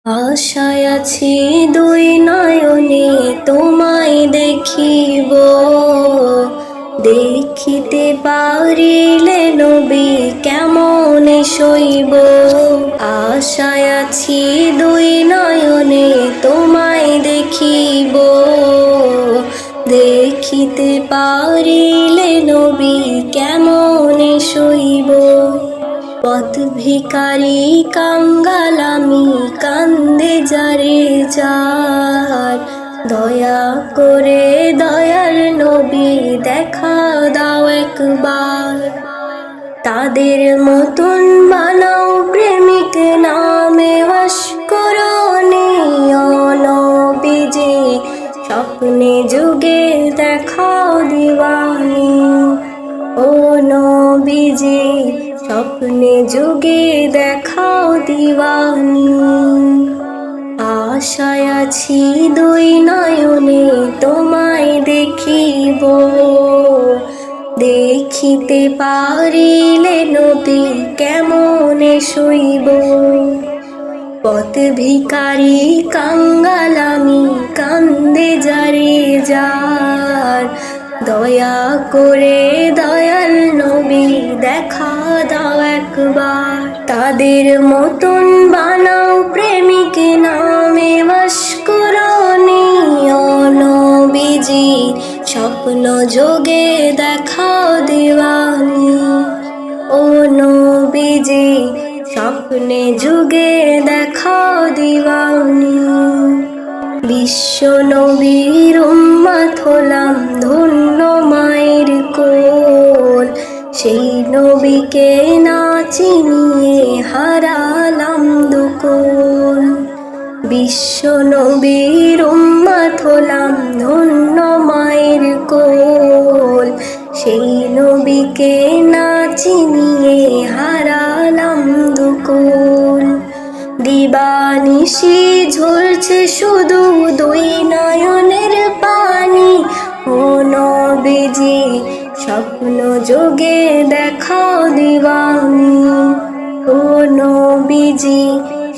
আশায় আছি দুই নয়নে তোমায় দেখিব, দেখিতে পারিলে নবী কেমনে সইব। আশায় আছি দুই নয়নে তোমায় দেখিব, দেখিতে পারিলে নবী কেমনে সইব। পথ ভিখারি কাঙ্গাল আমি, কান্দে যারে যার, দয়া করে দয়ার নবী দেখা দাও একবার। তাদের মতন বানাও প্রেমিক নামে ভাস্করণে, ও নবীজি স্বপ্নে যুগে দেখাও দিওয়ানি। ও নবীজি স্বপ্নে যুগে দেখাও দিওয়ানি। আশায় আছি দুই নয়নে তোমায় দেখিব, দেখিতে পারিলে নবী কেমনে সইব। পথ ভিখারি কাঙ্গাল আমি, কান্দে যারে যার, দয়া করে দয়াল নবী দেখা দাও একবার। তাদের মতন বানাও প্রেমিক নামে ভাস্করণে, ও নবীজি স্বপ্ন যোগে দেখাও দিওয়ানি। ও নবীজি স্বপ্নে যুগে দেখাও দিওয়ানি। বিশ্ব নবীর উম্মত হলাম ধন্য মায়ের কোল, সেই নবীকে না চিনিয়ে হারালাম দুকুল। বিশ্ব নবীর উম্মত হলাম ধন্য মায়ের কোল, সেই নবীকে না চিনিয়ে হারালাম দুকুল। দিবানিশি ঝরছে শুধু দুই নয়নের পানি, ও নবীজি স্বপ্ন যোগে দেখাও দিওয়ানি। ও নবীজি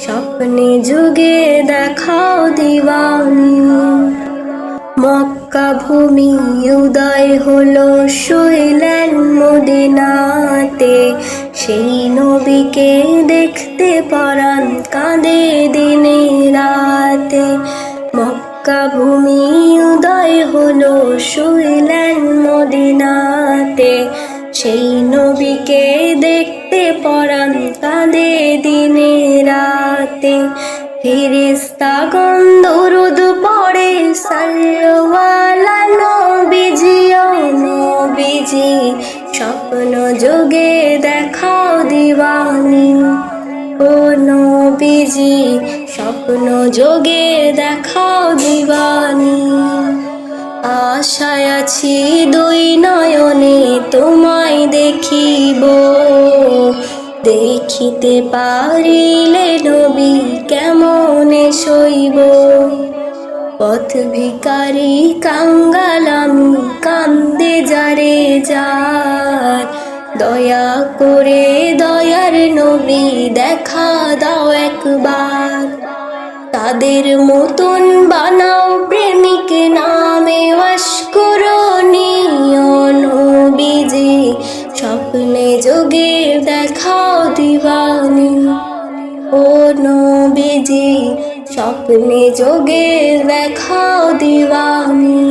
স্বপ্নে যুগে দেখাও দিওয়ানি। মক্কা ভূমি উদয় হলো শুইলেন মদিনাতে, সেই নবীকে দেখতে পরাণ কাঁদে দিনে রাতে। মক্কা ভূমি উদয় হলো শুইলেন মদিনাতে, সেই নবীকে দেখতে পরাণ কাঁদে দিনে রাতে। ফেরেশতাগণ দরুদ পড়ে সাল্লাল্লাহু নবীজি, ও নবীজি স্বপ্ন যোগে দেখাও দিওয়ানি। ও নবীজি স্বপ্ন যোগে দেখাও দিওয়ানি। আশায় আছি দুই নয়নে তোমায় দেখিব, দেখিতে পারিলে নবী কেমনে সইব। পথ ভিখারি কাঙ্গাল আমি, কান্দে যারে যার, দয়া করে দয়ার নবী দেখা দাও একবার। তাদের মতন বানাও প্রেমিক নামে ভাস্করণে, ও নবীজি স্বপ্নে যোগে দেখাও দিওয়ানি। ও নবীজি স্বপ্নে যোগে দেখাও দিওয়ানি।